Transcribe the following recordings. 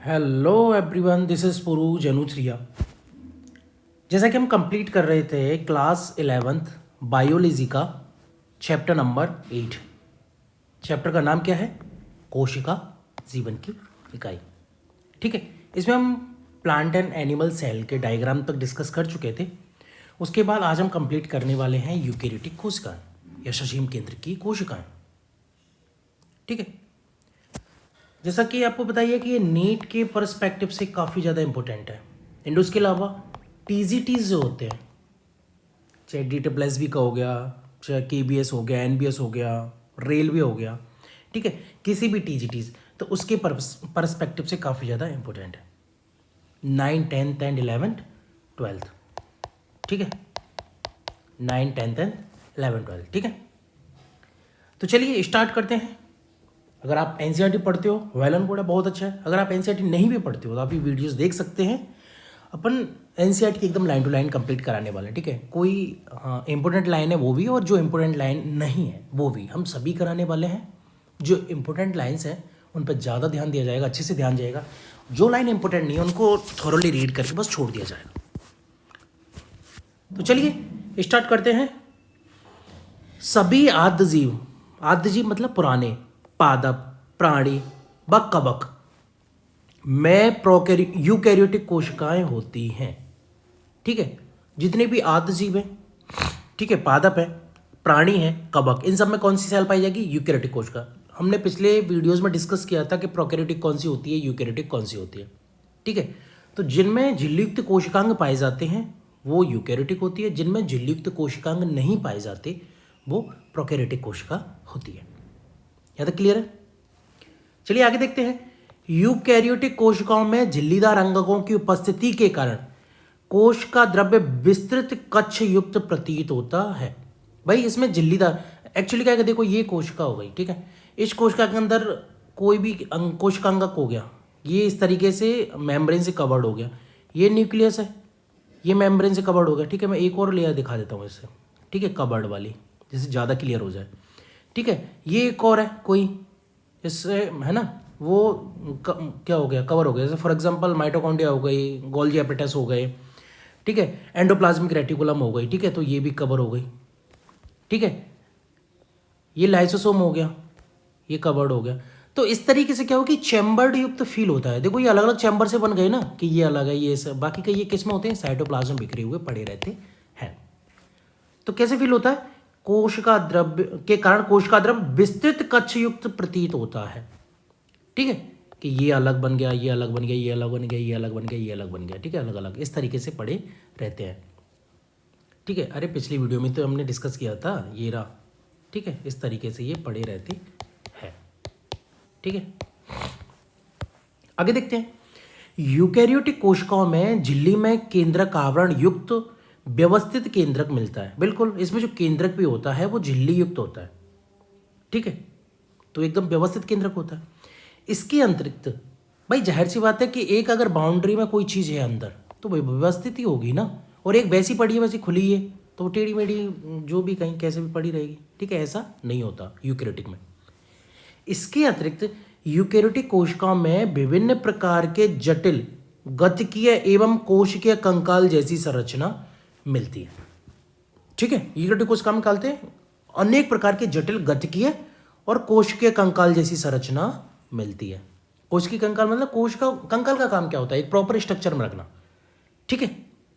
Hello everyone, this is पुरूज अनुथ्रिया। जैसा कि हम कंप्लीट कर रहे थे क्लास 11th बायोलॉजी का चैप्टर नंबर 8। चैप्टर का नाम क्या है? कोशिका जीवन की इकाई। ठीक है, इसमें हम प्लांट एंड एनिमल सेल के डायग्राम तक डिस्कस कर चुके थे। उसके बाद आज हम कंप्लीट करने वाले हैं यूकेरियोटिक कोशिकाएं या सजीव केंद्र की कोशिकाएं। ठीक है, जैसा कि आपको बताइए कि ये नीट के पर्सपेक्टिव से काफ़ी ज़्यादा इंपॉर्टेंट है। एंड उसके अलावा टीजीटीज जो होते हैं, चाहे DSSB का हो गया, चाहे KBS हो गया, NBS हो गया, रेलवे हो गया, ठीक है, किसी भी टीजीटीज, तो उसके पर्सपेक्टिव से काफ़ी ज़्यादा इंपॉर्टेंट है। 9, 10th एंड 11th 12th। ठीक है, 9, 10th एंड 11th 12th। ठीक है, तो चलिए स्टार्ट करते हैं। अगर आप NCERT पढ़ते हो वेल एंड गुड है, बहुत अच्छा है। अगर आप NCERT नहीं भी पढ़ते हो तो आप ये वीडियोस देख सकते हैं। अपन NCERT की एकदम लाइन टू लाइन कंप्लीट कराने वाले हैं। ठीक है, कोई इंपॉर्टेंट लाइन है वो भी, और जो इंपॉर्टेंट लाइन नहीं है वो भी, हम सभी कराने वाले हैं। जो इंपॉर्टेंट लाइन्स हैं उन पर ज़्यादा ध्यान दिया जाएगा, अच्छे से ध्यान जाएगा। जो लाइन इंपॉर्टेंट नहीं है उनको थॉरोली रीड करके बस छोड़ दिया जाएगा। तो चलिए स्टार्ट करते हैं। सभी आद्यजीव, आद्यजीव मतलब पुराने, पादप, प्राणी, बक कबक में यूकैरियोटिक कोशिकाएं होती हैं। ठीक है, जितने भी आद्यजीव हैं, ठीक है, पादप है, प्राणी है, कबक, इन सब में कौन सी सेल पाई जाएगी? यूकैरियोटिक कोशिका। हमने पिछले वीडियोस में डिस्कस किया था कि प्रोकैरियोटिक कौन सी होती है, यूकैरियोटिक कौन सी होती है। ठीक है, तो जिनमें झिल्लीयुक्त कोशिकांग पाए जाते हैं वो यूकैरियोटिक होती है, जिनमें झिल्लीयुक्त कोशिकांग नहीं पाए जाते वो प्रोकैरियोटिक कोशिका होती है। यहाँ तक क्लियर है? चलिए आगे देखते हैं। यूकैरियोटिक कोशिकाओं में झिल्लीदार अंगकों की उपस्थिति के कारण कोश का द्रव्य विस्तृत कक्ष युक्त प्रतीत होता है। भाई इसमें झिल्लीदार एक्चुअली क्या है, देखो ये कोशिका हो गई, ठीक है, इस कोशिका के अंदर कोई भी कोशिकांगक हो गया, ये इस तरीके से मेम्ब्रेन से कवर्ड हो गया। ये न्यूक्लियस है, ये मेम्ब्रेन से कवर्ड हो गया। ठीक है, मैं एक और लेयर दिखा देता हूँ इससे, ठीक है, कवर्ड वाली, जिससे ज़्यादा क्लियर हो जाए। ठीक है, ये एक और है कोई, इससे है ना वो क्या हो गया, कवर हो गया। जैसे फॉर एग्जांपल माइटोकॉन्ड्रिया हो गई, गोल्जी एपिटस हो गए, ठीक है, एंडोप्लाज्मिक रेटिकुलम हो गई, ठीक है, तो ये भी कवर हो गई। ठीक है, ये लाइसोसोम हो गया, ये कवर्ड हो गया। तो इस तरीके से क्या हो कि चैम्बर्ड युक्त फील होता है। देखो ये अलग अलग चैम्बर से बन गए ना, कि ये अलग है, ये सब, बाकी का ये किस में होते हैं, साइटोप्लाज्म बिखरे हुए पड़े रहते हैं। तो कैसे फील होता है? कोशिका द्रव्य के कारण कोशिका द्रव्य विस्तृत कक्ष युक्त प्रतीत होता है। ठीक है, कि ये अलग बन गया, ये अलग बन गया, ये अलग बन गया, ये अलग बन गया, ये अलग बन गया। ठीक है, अलग अलग इस तरीके से पड़े रहते हैं। ठीक है, अरे पिछली वीडियो में तो हमने डिस्कस किया था, ये रहा। ठीक है, इस तरीके से ये पड़े रहते हैं। ठीक है, आगे देखते हैं। यूकैरियोटिक कोशिकाओं में झिल्ली में केंद्रक आवरण युक्त व्यवस्थित केंद्रक मिलता है। बिल्कुल, इसमें जो केंद्रक भी होता है वो झिल्ली युक्त होता है। ठीक है, तो एकदम व्यवस्थित केंद्रक होता है। इसके अतिरिक्त भाई जाहिर सी बात है कि एक अगर बाउंड्री में कोई चीज़ है अंदर तो भाई व्यवस्थित ही होगी ना, और एक वैसी पड़ी है वैसी खुली है तो टेढ़ी मेढ़ी जो भी कहीं कैसे भी पड़ी रहेगी। ठीक है, ऐसा नहीं होता यूकैरियोटिक में। इसके अतिरिक्त यूकैरियोटिक कोशिकाओं में विभिन्न प्रकार के जटिल गतिकीय एवं कोशिकीय कंकाल जैसी संरचना मिलती है। ठीक है, यूकैरियोटिक कोशिका में निकालते हैं अनेक प्रकार के जटिल गतिकीय और कोशिकीय कंकाल जैसी संरचना मिलती है। कोशिकीय कंकाल मतलब कोशिका कंकाल का काम क्या होता है? एक प्रॉपर स्ट्रक्चर में रखना। ठीक है,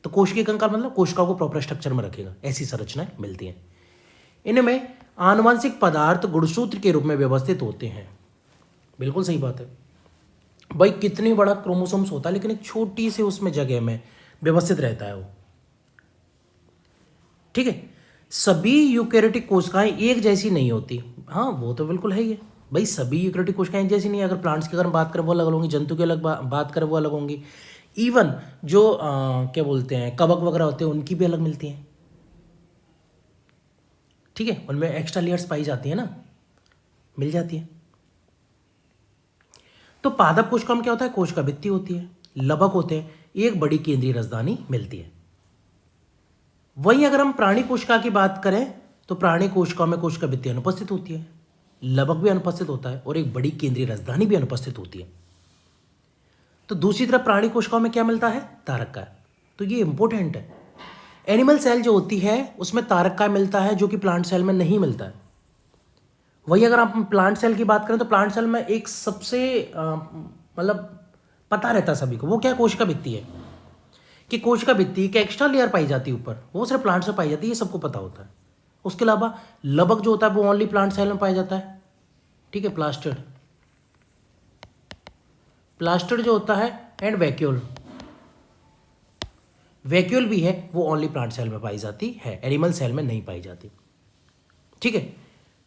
तो कोशिकीय कंकाल मतलब कोशिकाओं को प्रॉपर स्ट्रक्चर में रखेगा, ऐसी संरचनाएं मिलती हैं। इनमें आनुवंशिक पदार्थ गुणसूत्र के रूप में व्यवस्थित होते हैं। बिल्कुल सही बात है भाई, कितनी बड़ा क्रोमोसोम्स होता है लेकिन एक छोटी सी उसमें जगह में व्यवस्थित रहता है वो। ठीक है, सभी यूकैरियोटिक कोशिकाएं एक जैसी नहीं होती। हाँ वो तो बिल्कुल है ही है भाई, सभी यूकैरियोटिक कोशिकाएं एक जैसी नहीं है। अगर प्लांट्स की अगर हम बात करें वो अलग होंगी, जंतु की अलग बात करें वो अलग होंगी। इवन जो क्या बोलते हैं कवक वगैरह होते हैं उनकी भी अलग मिलती हैं। ठीक है, उनमें एक्स्ट्रा लेयर्स पाई जाती है ना, मिल जाती है। तो पादप कोशिका में क्या होता है? कोशिका भित्ति होती है, लबक होते हैं, एक बड़ी केंद्रीय राजधानी मिलती है। वहीं अगर हम प्राणी कोशिका की बात करें तो प्राणी कोशिकाओं में कोशिका भित्ति अनुपस्थित होती है, लबक भी अनुपस्थित होता है और एक बड़ी केंद्रीय राजधानी भी अनुपस्थित होती है। तो दूसरी तरफ प्राणी कोशिकाओं में क्या मिलता है? तारक काय। तो ये इंपॉर्टेंट है। एनिमल सेल जो होती है उसमें तारक काय मिलता है, जो कि प्लांट सेल में नहीं मिलता है। वही अगर आप प्लांट सेल की बात करें तो प्लांट सेल में एक सबसे मतलब पता रहता है सभी को, वो क्या कोशिका भित्ति है, कि कोशिका भित्ति की एक्स्ट्रा लेयर पाई जाती है ऊपर, वो सिर्फ प्लांट से पाई जाती है, ये सबको पता होता है। उसके अलावा लबक जो होता है वो ओनली प्लांट सेल में पाया जाता है। ठीक है, प्लास्टिड, प्लास्टिड जो होता है, एंड वैक्यूल, वैक्यूल भी है, वो ओनली प्लांट सेल में पाई जाती है, एनिमल सेल में नहीं पाई जाती। ठीक है,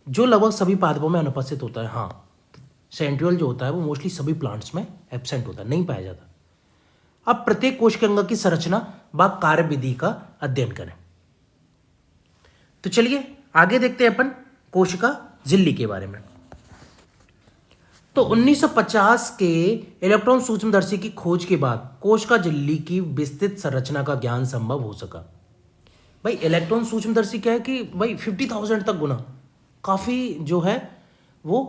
जो लगभग सभी पादपों में अनुपस्थित होता है। हाँ, सेंट्रियोल जो होता है वो मोस्टली सभी प्लांट्स में एब्सेंट होता है, नहीं पाया जाता। अब प्रत्येक कोशिका अंग की संरचना व कार्य विधि का अध्ययन करें। तो चलिए आगे देखते हैं अपन कोशिका झिल्ली के बारे में। तो 1950 के इलेक्ट्रॉन सूक्ष्मदर्शी की खोज के बाद कोशिका झिल्ली की विस्तृत संरचना का ज्ञान संभव हो सका। भाई इलेक्ट्रॉन सूक्ष्मदर्शी क्या है कि भाई 50,000 तक गुना, काफ़ी जो है वो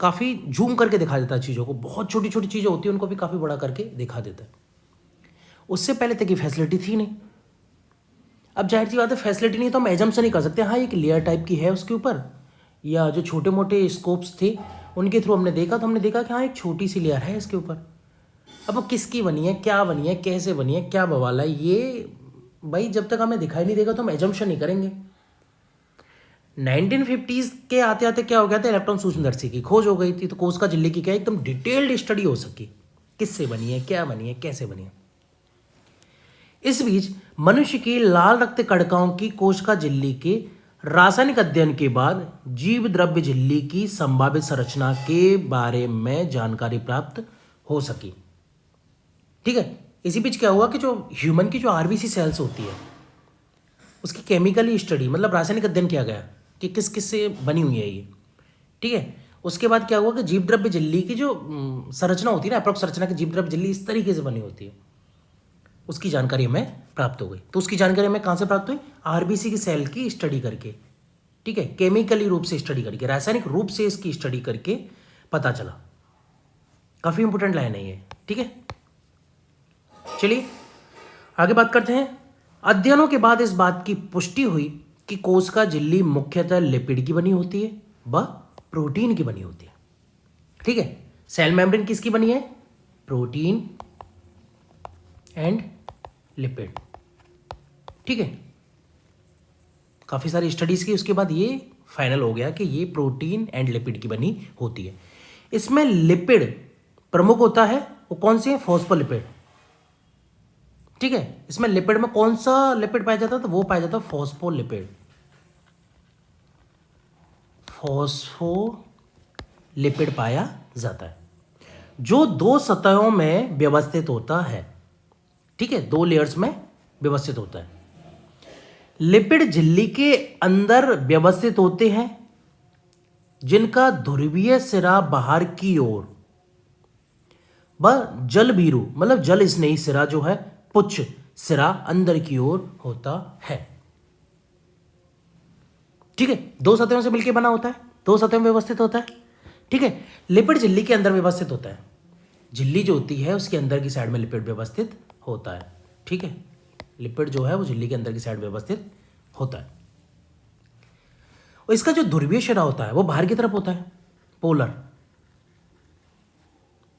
काफ़ी जूम करके दिखा देता है चीज़ों को, बहुत छोटी छोटी चीज़ें होती है उनको भी काफ़ी बड़ा करके दिखा देता है। उससे पहले तक ये फैसिलिटी थी नहीं। अब जाहिर सी बात है, फैसिलिटी नहीं तो हम एजम्पशन नहीं कर सकते हाँ एक लेयर टाइप की है उसके ऊपर, या जो छोटे मोटे स्कोप्स थे उनके थ्रू हमने देखा तो हमने देखा कि हाँ एक छोटी सी लेयर है इसके ऊपर। अब वो किसकी बनी है, क्या बनी है, कैसे बनी है, क्या बवाल है, ये भाई जब तक हमें दिखाई नहीं देगा तो हम एजम्पशन नहीं करेंगे। 1950s के आते आते क्या हो गया था, इलेक्ट्रॉन सूक्ष्मदर्शी की खोज हो गई थी, तो कोशिका झिल्ली की क्या एकदम डिटेल्ड स्टडी हो सकी, किससे बनी है, क्या बनी है, कैसे बनी है। इस बीच मनुष्य की लाल रक्त कणिकाओं की कोशिका झिल्ली के रासायनिक अध्ययन के बाद जीव द्रव्य झिल्ली की संभावित संरचना के बारे में जानकारी प्राप्त हो सकी। ठीक है, इसी बीच क्या हुआ कि जो ह्यूमन की जो आरबीसी सेल्स होती है उसकी केमिकली स्टडी मतलब रासायनिक अध्ययन किया गया कि किस किस से बनी हुई है ये। ठीक है, उसके बाद क्या हुआ कि जीव द्रव्य झिल्ली की जो संरचना होती है ना, अप्रोक्स संरचना की जीव द्रव्य झिल्ली इस तरीके से बनी होती है, उसकी जानकारी हमें प्राप्त हो गई। तो उसकी जानकारी हमें कहाँ से प्राप्त हुई? आरबीसी की सेल की स्टडी करके। ठीक है, केमिकली रूप से स्टडी करके, रासायनिक रूप से इसकी स्टडी करके पता चला। काफ़ी इंपॉर्टेंट लाइन है ये। ठीक है, चलिए आगे बात करते हैं। अध्ययनों के बाद इस बात की पुष्टि हुई कि कोशिका झिल्ली मुख्यतः लिपिड की बनी होती है व प्रोटीन की बनी होती है। ठीक है, सेल मेम्ब्रेन किसकी बनी है? Protein and lipid. ठीक है, काफ़ी सारी स्टडीज की उसके बाद ये फाइनल हो गया कि ये प्रोटीन एंड लिपिड की बनी होती है। इसमें लिपिड प्रमुख होता है, वो कौन से? फॉस्फोलिपिड। ठीक है, इसमें लिपिड में कौन सा लिपिड पाया जाता है? तो वो पाया जाता है फॉस्फोलिपिड। फॉस्फोलिपिड पाया जाता है जो दो सतहों में व्यवस्थित होता है। ठीक है, दो लेयर्स में व्यवस्थित होता है। लिपिड झिल्ली के अंदर व्यवस्थित होते हैं जिनका ध्रुवीय सिरा बाहर की ओर व जल भीरू मतलब जल स्नेही सिरा जो है पुच्छ सिरा अंदर की ओर होता है। ठीक है, दो सतहों से मिलकर बना होता है, दो सतहों में व्यवस्थित होता है। ठीक है, लिपिड झिल्ली के अंदर व्यवस्थित होता है। झिल्ली जो होती है उसके अंदर की साइड में लिपिड व्यवस्थित होता है। ठीक है, लिपिड जो है वो झिल्ली के अंदर की साइड व्यवस्थित होता है। और इसका जो ध्रुवीय शिरा होता है वो बाहर की तरफ होता है, पोलर।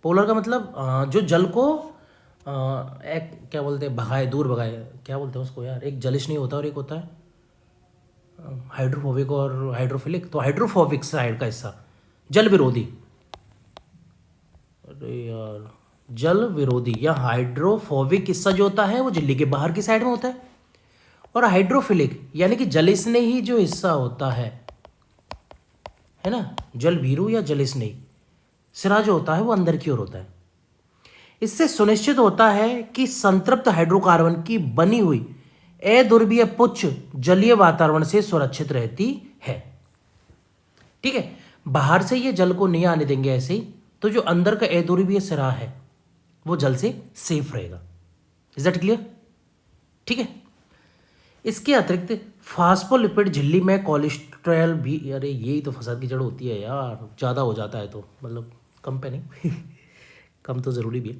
पोलर का मतलब जो जल को एक क्या बोलते हैं, भगाए, दूर भगाए, क्या बोलते हैं उसको यार, एक जलिश नहीं होता और एक होता है हाइड्रोफोबिक और हाइड्रोफिलिक। तो हाइड्रोफोबिक साइड का हिस्सा जल विरोधी, अरे यार जल विरोधी या हाइड्रोफोबिक हिस्सा जो होता है वो झिल्ली के बाहर की साइड में होता है, और हाइड्रोफिलिक यानी कि जलस्नेही जो हिस्सा होता है ना, जल भीरू या जलस्नेही सिरा जो होता है वो अंदर की ओर होता है। इससे सुनिश्चित होता है कि संतृप्त हाइड्रोकार्बन की बनी हुई अध्रुवीय पुच्छ जलीय वातावरण से सुरक्षित रहती है। ठीक है, बाहर से ये जल को नहीं आने देंगे ऐसे ही, तो जो अंदर का अध्रुवीय सिरा है वो जल से सेफ रहेगा। Is that clear? ठीक है, इसके अतिरिक्त फास्फोलिपिड झिल्ली में कोलेस्ट्रॉल भी, अरे यही तो फसाद की जड़ होती है यार, ज़्यादा हो जाता है तो मतलब कम पे नहीं कम तो ज़रूरी भी है।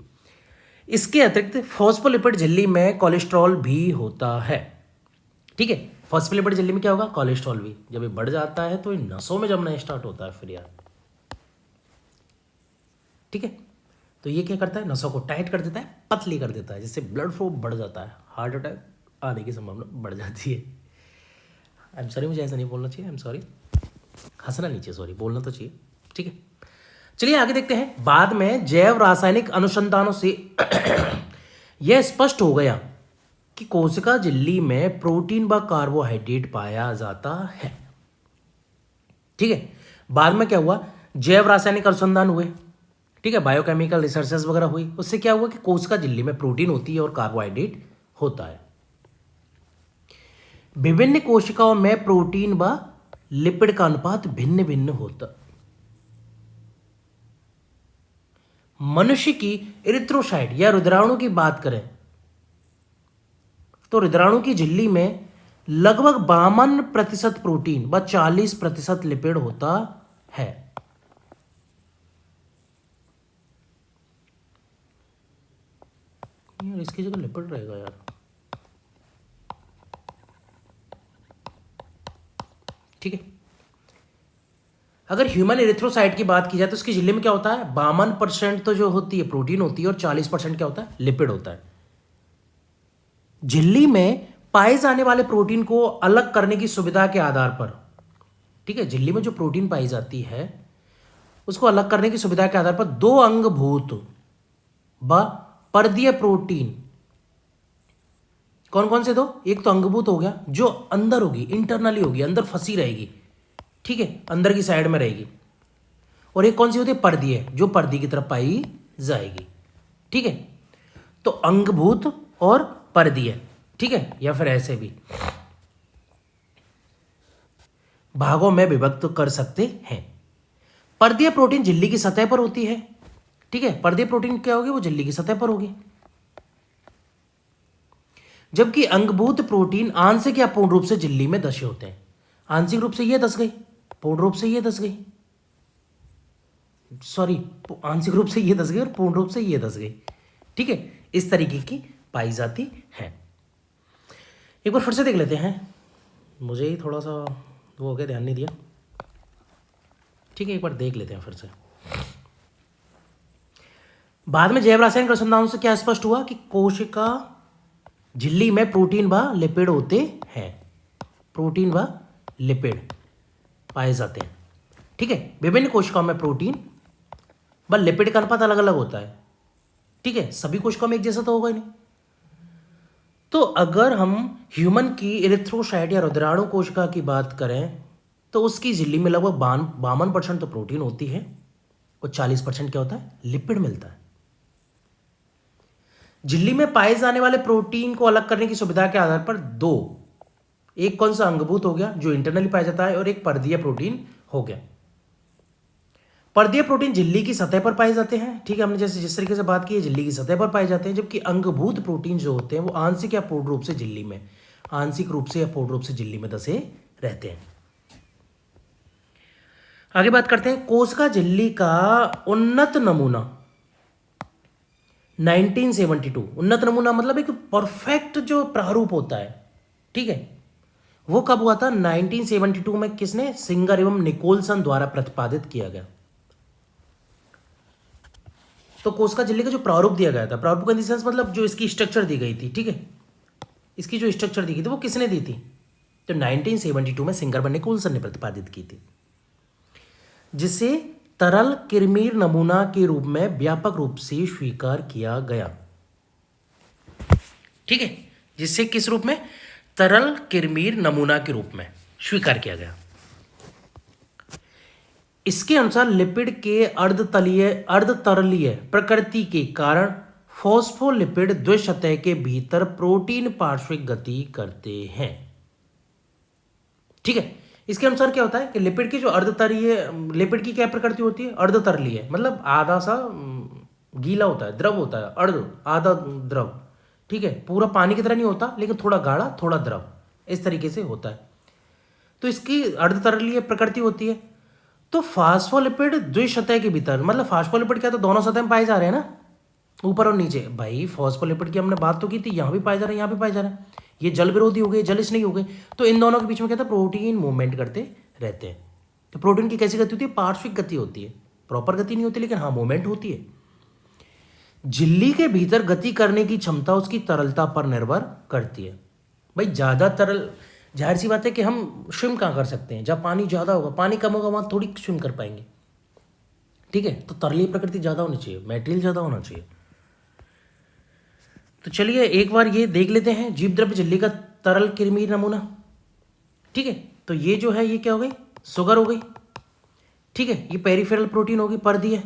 इसके अतिरिक्त फॉस्फोलिपिड झिल्ली में कोलेस्ट्रॉल भी होता है। ठीक है, फॉस्फोलिपिड झिल्ली में क्या होगा, कोलेस्ट्रॉल भी। जब ये बढ़ जाता है तो ये नसों में जमना स्टार्ट होता है फिर यार। ठीक है, तो ये क्या करता है, नसों को टाइट कर देता है, पतली कर देता है, जिससे ब्लड फ्लो बढ़ जाता है, हार्ट अटैक आने की संभावना बढ़ जाती है। आई एम सॉरी, मुझे ऐसा नहीं बोलना चाहिए, आई एम सॉरी, हंसना नहीं चाहिए, सॉरी बोलना तो चाहिए। ठीक है, चलिए आगे देखते हैं। बाद में जैव रासायनिक अनुसंधानों से यह स्पष्ट हो गया कि कोशिका झिल्ली में प्रोटीन व कार्बोहाइड्रेट पाया जाता है। ठीक है, बाद में क्या हुआ, जैव रासायनिक अनुसंधान हुए। ठीक है, बायोकेमिकल रिसर्चेस वगैरह हुई, उससे क्या हुआ कि कोशिका झिल्ली में प्रोटीन होती है और कार्बोहाइड्रेट होता है। विभिन्न कोशिकाओं में प्रोटीन व लिपिड का अनुपात भिन्न भिन्न होता। मनुष्य की इरिथ्रोसाइट या रुधिराणु की बात करें तो रुधिराणु की झिल्ली में लगभग 52% प्रोटीन व 40% लिपिड होता है। यार इसकी जगह लिपिड रहेगा यार। ठीक है, अगर ह्यूमन एरिथ्रोसाइट की बात की जाए तो उसकी झिल्ली में क्या होता है, 52% तो जो होती है प्रोटीन होती है और 40% क्या होता है, लिपिड होता है। झिल्ली में पाए जाने वाले प्रोटीन को अलग करने की सुविधा के आधार पर, ठीक है, झिल्ली में जो प्रोटीन पाई जाती है उसको अलग करने की सुविधा के आधार पर दो अंगभूत व परदीय प्रोटीन, कौन कौन से दो, एक तो अंगभूत हो गया जो अंदर होगी, इंटरनली होगी, अंदर फंसी रहेगी, ठीक है, अंदर की साइड में रहेगी, और एक कौन सी होती है, परदीय, जो पर्दी की तरफ पाई जाएगी। ठीक है, तो अंगभूत और परदीय, ठीक है, या फिर ऐसे भी भागों में विभक्त कर सकते हैं। परदीय प्रोटीन झिल्ली की सतह पर होती है। ठीक है, परदीय प्रोटीन क्या होगी, वो झिल्ली की सतह पर होगी, जबकि अंगभूत प्रोटीन आंशिक या पूर्ण रूप से झिल्ली में धसे होते हैं। आंशिक रूप से ये धस गई, पूर्ण रूप से ये धस गई, सॉरी, आंशिक रूप से ये धस गई और पूर्ण रूप से ये धस गई। ठीक है, इस तरीके की पाई जाती है। एक बार फिर से देख लेते हैं, मुझे ही थोड़ा सा वो हो गया, ध्यान नहीं दिया। ठीक है, एक बार देख लेते हैं फिर से। बाद में जैव रासायनिक अनुसंधान से क्या स्पष्ट हुआ कि कोशिका झिल्ली में प्रोटीन व लिपिड होते हैं, प्रोटीन व लिपिड पाए जाते हैं। ठीक है, विभिन्न कोशिकाओं में प्रोटीन व लिपिड का अनुपात अलग अलग होता है। ठीक है, सभी कोशिकाओं में एक जैसा तो होगा ही नहीं। तो अगर हम ह्यूमन की इरिथ्रोसाइट या रुधिराणु कोशिका की बात करें तो उसकी झिल्ली में लगभग 52% तो प्रोटीन होती है और 40% क्या होता है, लिपिड मिलता है। झिल्ली में पाए जाने वाले प्रोटीन को अलग करने की सुविधा के आधार पर दो, एक कौन सा, अंगभूत हो गया जो इंटरनली पाया जाता है, और एक परदीय प्रोटीन हो गया। परदीय प्रोटीन झिल्ली की सतह पर पाए जाते हैं। ठीक है, हमने जैसे जिस तरीके से बात की है, झिल्ली की सतह पर पाए जाते हैं, जबकि अंगभूत प्रोटीन जो होते हैं वो आंशिक या पूर्ण रूप से झिल्ली में, आंशिक रूप से या पूर्ण रूप से झिल्ली में धसे रहते हैं। आगे बात करते हैं, कोशिका झिल्ली का उन्नत नमूना 1972, उन्नत नमूना मतलब एक परफेक्ट जो प्रारूप होता है, ठीक है, वो कब हुआ था, 1972 में। किसने, सिंगर एवं निकोलसन द्वारा प्रतिपादित किया गया। तो कोशिका झिल्ली का जो प्रारूप दिया गया था, प्रारूप का इन द सेंस मतलब जो इसकी स्ट्रक्चर दी गई थी, ठीक है, इसकी जो स्ट्रक्चर दी गई थी वो किसने दी थी, तो 1972 में सिंगर व निकोलसन ने प्रतिपादित की थी, जिसे तरल किरमीर नमूना के रूप में व्यापक रूप से स्वीकार किया गया। ठीक है, जिसे किस रूप में, तरल किरमीर नमूना के रूप में स्वीकार किया गया। इसके अनुसार लिपिड के अर्धतरलीय प्रकृति के कारण फॉस्फोलिपिड द्विसतह के भीतर प्रोटीन पार्श्विक गति करते हैं। ठीक है, इसके अनुसार क्या होता है कि लिपिड की जो अर्धतरीय, लिपिड की क्या प्रकृति होती है, अर्धतरलीय, मतलब आधा सा गीला होता है, द्रव होता है, आधा द्रव। ठीक है, पूरा पानी की तरह नहीं होता, लेकिन थोड़ा गाढ़ा थोड़ा द्रव, इस तरीके से होता है। तो इसकी अर्धतरलीय प्रकृति होती है। तो फास्फोलिपिड द्विसतह के भीतर, मतलब फास्फोलिपिड क्या तो दोनों सतह में पाए जा रहे हैं ना, ऊपर और नीचे। भाई फॉस्फोलिपिड की हमने बात तो की थी, यहाँ भी पाया जा रहा है, यहाँ भी पाया जा रहा है। ये जल विरोधी हो गए, जल स्नेही हो गए। तो इन दोनों के बीच में क्या था, प्रोटीन मूवमेंट करते रहते हैं। तो प्रोटीन की कैसी गति होती है, पार्श्विक गति होती है, प्रॉपर गति नहीं होती, लेकिन हाँ मूवमेंट होती है। झिल्ली के भीतर गति करने की क्षमता उसकी तरलता पर निर्भर करती है। भाई ज़्यादा तरल, जाहिर सी बात है कि हम स्विम कहाँ कर सकते हैं, जब पानी ज़्यादा होगा, पानी कम होगा वहाँ थोड़ी स्विम कर पाएंगे। ठीक है, तो तरलीय प्रकृति ज़्यादा होनी चाहिए, मटेरियल ज़्यादा होना चाहिए। तो चलिए एक बार ये देख लेते हैं, जीव द्रव्य झिल्ली का तरल कृमि नमूना। ठीक है, तो ये जो है ये क्या हो गई, शुगर हो गई। ठीक है, ये पेरिफेरल प्रोटीन होगी, पर्दी है।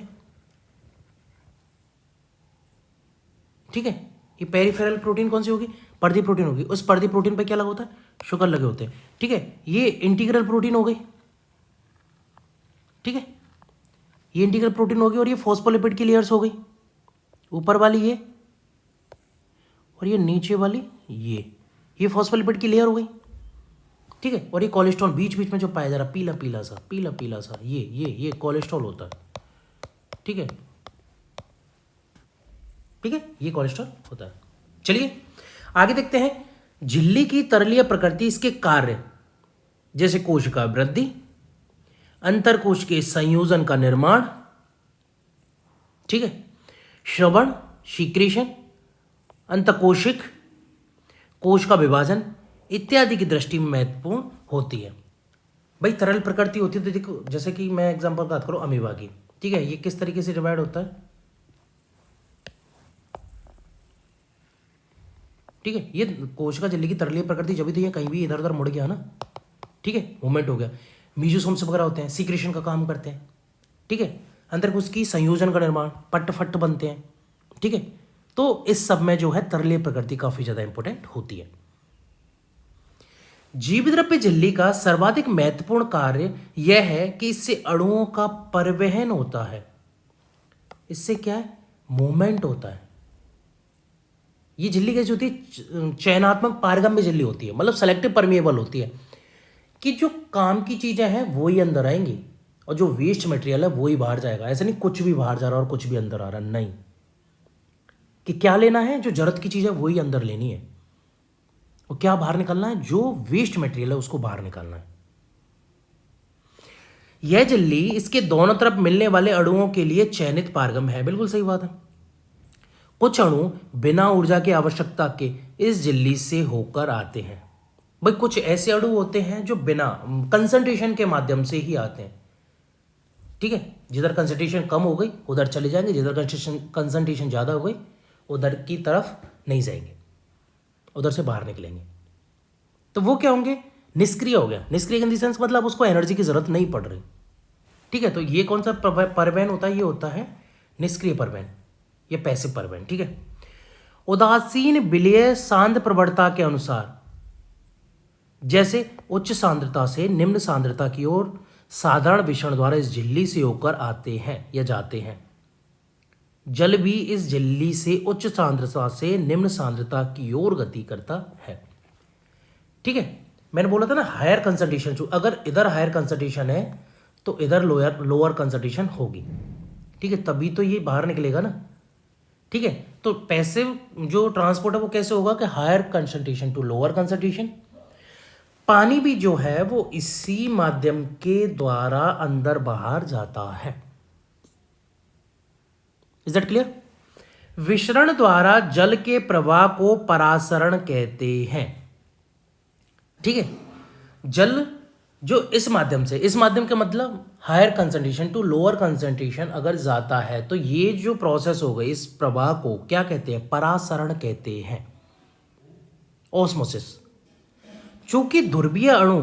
ठीक है, ये पेरिफेरल प्रोटीन कौन सी होगी, पर्दी प्रोटीन होगी। उस पर्दी प्रोटीन पे क्या लगा होता है, शुगर लगे होते हैं। ठीक है, ये इंटीग्रल प्रोटीन हो गई। ठीक है, ये इंटीग्रल प्रोटीन होगी, और ये फॉस्फोलिपिड की लेयर्स हो गई, ऊपर वाली ये, और ये नीचे वाली ये फॉस्फोलिपिड की लेयर हो गई। ठीक है, और ये कोलेस्ट्रॉल बीच बीच में जो पाया जा रहा है, पीला पीला सा, ये कोलेस्ट्रॉल होता है। ठीक है, ठीक है, ये कोलेस्ट्रॉल होता है। चलिए आगे देखते हैं, झिल्ली की तरलीय प्रकृति, इसके कार्य, जैसे कोशिका वृद्धि, अंतरकोश के संयोजन का निर्माण, ठीक है, श्रवण सीक्रेशन, अंतकोशिक कोश का विभाजन इत्यादि की दृष्टि में महत्वपूर्ण होती है। भाई तरल प्रकृति होती है, तो देखो जैसे कि मैं एग्जांपल बात करूं अमीबा की। ठीक है, ये किस तरीके से डिवाइड होता है। ठीक है, ये कोशिका झिल्ली की तरलीय प्रकृति जब भी तो ये कहीं भी इधर उधर मुड़ गया ना, ठीक है, मूवमेंट हो गया। मीजोसोम्स वगैरह होते हैं, सीक्रेशन का काम करते हैं। ठीक है, अंतरकोश की संयोजन का निर्माण, पट्ट फट्ट बनते हैं। ठीक है, तो इस सब में जो है तरलीय प्रकृति काफी ज्यादा इंपॉर्टेंट होती है। जीवद्रव्य झिल्ली का सर्वाधिक महत्वपूर्ण कार्य यह है कि इससे अणुओं का परिवहन होता है। इससे क्या है, मूवमेंट होता है। ये झिल्ली कैसी होती है, चयनात्मक पारगम्य झिल्ली होती है, मतलब सेलेक्टिव परमिएबल होती है, कि जो काम की चीजें हैं वो ही अंदर आएंगी, और जो वेस्ट मटेरियल है वो ही बाहर जाएगा। ऐसा नहीं कुछ भी बाहर जा रहा है और कुछ भी अंदर आ रहा है, नहीं, कि क्या लेना है, जो जरूरत की चीज है वही अंदर लेनी है, और क्या बाहर निकालना है, जो वेस्ट मटेरियल है उसको बाहर निकालना है। यह झिल्ली इसके दोनों तरफ मिलने वाले अणुओं के लिए चयनित पारगम है। बिल्कुल सही बात है। कुछ अणु बिना ऊर्जा की आवश्यकता के इस झिल्ली से होकर आते हैं। भाई कुछ ऐसे अणु होते हैं जो बिना कंसंट्रेशन के माध्यम से ही आते हैं। ठीक है, जिधर कंसंट्रेशन कम हो गई उधर चले जाएंगे, जिधर कंसंट्रेशन ज्यादा हो गई उधर की तरफ नहीं जाएंगे, उधर से बाहर निकलेंगे। तो वो क्या होंगे, निष्क्रिय हो गया। निष्क्रिय इन द सेंस मतलब उसको एनर्जी की जरूरत नहीं पड़ रही। ठीक है, तो ये कौन सा परिवहन होता है, ये होता है निष्क्रिय परिवहन, ये पैसिव परिवहन। ठीक है, उदासीन विलय सांद्र प्रवणता के अनुसार, जैसे उच्च सांद्रता से निम्न सांद्रता की ओर साधारण विषण द्वारा इस झिल्ली से होकर आते हैं या जाते हैं, जल भी इस झिल्ली से उच्च सांद्रता से निम्न सांद्रता की ओर गति करता है। ठीक है, मैंने बोला था ना हायर कंसंट्रेशन, अगर इधर हायर कंसंट्रेशन है तो इधर लोअर कंसंट्रेशन होगी। ठीक है, तभी तो ये बाहर निकलेगा ना। ठीक है, तो पैसिव जो ट्रांसपोर्ट है वो कैसे होगा कि higher concentration to lower concentration. पानी भी जो है वो इसी माध्यम के द्वारा अंदर बाहर जाता है। Is that clear. विसरण द्वारा जल के प्रवाह को परासरण कहते हैं। ठीक है, जल जो इस माध्यम से, इस माध्यम का मतलब higher concentration to lower concentration अगर जाता है तो ये जो प्रोसेस हो गई, इस प्रवाह को क्या कहते हैं, परासरण कहते हैं, ऑस्मोसिस। चूंकि ध्रुवीय अणु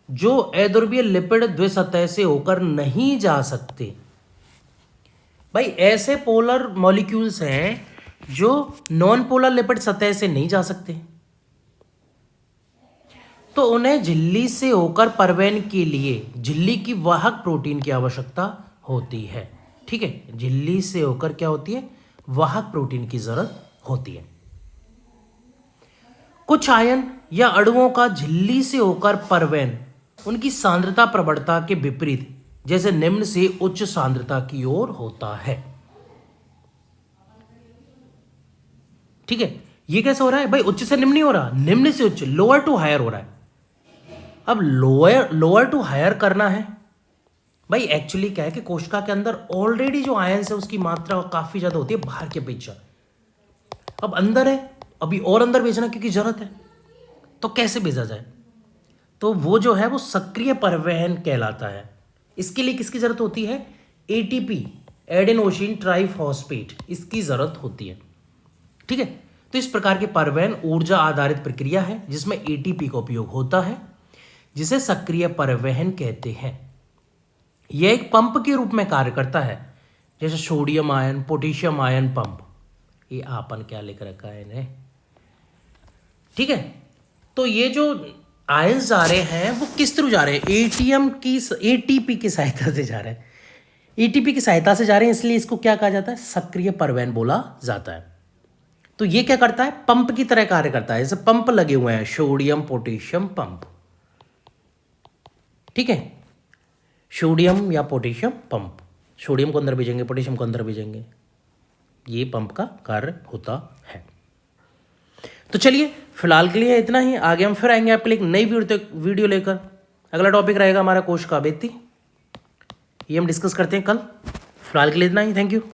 जो अध्रुवीय लिपिड द्विसतह से होकर नहीं जा सकते, भाई ऐसे पोलर मॉलिक्यूल्स हैं जो नॉन पोलर लिपिड सतह से नहीं जा सकते, तो उन्हें झिल्ली से होकर परिवहन के लिए झिल्ली की वाहक प्रोटीन की आवश्यकता होती है। ठीक है, झिल्ली से होकर क्या होती है, वाहक प्रोटीन की जरूरत होती है। कुछ आयन या अणुओं का झिल्ली से होकर परिवहन उनकी सांद्रता प्रवणता के विपरीत, जैसे निम्न से उच्च सांद्रता की ओर होता है। ठीक है, ये कैसे हो रहा है भाई? उच्च से निम्न नहीं हो रहा, निम्न से उच्च, लोअर टू हायर हो रहा है। अब लोअर टू हायर करना है भाई, एक्चुअली क्या है कि कोशिका के अंदर ऑलरेडी जो आयंस है उसकी मात्रा काफी ज्यादा होती है बाहर की अपेक्षा। अब अंदर है, अभी और अंदर भेजना क्योंकि जरूरत है, तो कैसे भेजा जाए? तो वो जो है वो सक्रिय परिवहन कहलाता है। इसके लिए किसकी जरूरत होती है? एटीपी, एडेनोसिन ट्राइफॉस्फेट, इसकी जरूरत होती है। ठीक है, तो इस प्रकार के परिवहन ऊर्जा आधारित प्रक्रिया है जिसमें एटीपी का उपयोग होता है, जिसे सक्रिय परिवहन कहते हैं। यह एक पंप के रूप में कार्य करता है, जैसे sodium ion, potassium ion pump. ये आपन क्या लिख रखा है इन्हें? ठीक है, तो ये जो आयंस जा रहे हैं वो किस थ्रू जा रहे हैं? एटीपी की सहायता से जा रहे हैं। एटीपी की सहायता से जा रहे हैं, इसलिए इसको क्या कहा जाता है? सक्रिय परिवहन बोला जाता है। तो ये क्या करता है? पंप की तरह कार्य करता है। जैसे पंप लगे हुए हैं, सोडियम पोटेशियम पंप। ठीक है, सोडियम या पोटेशियम पंप, सोडियम को अंदर भेजेंगे, पोटेशियम को अंदर भेजेंगे, ये पंप का कार्य होता है। तो चलिए फिलहाल के लिए इतना ही, आगे हम फिर आएंगे आपके लिए एक नई वीडियो लेकर। अगला टॉपिक रहेगा हमारा कोशिका भित्ति, ये हम डिस्कस करते हैं कल। फिलहाल के लिए इतना ही, थैंक यू।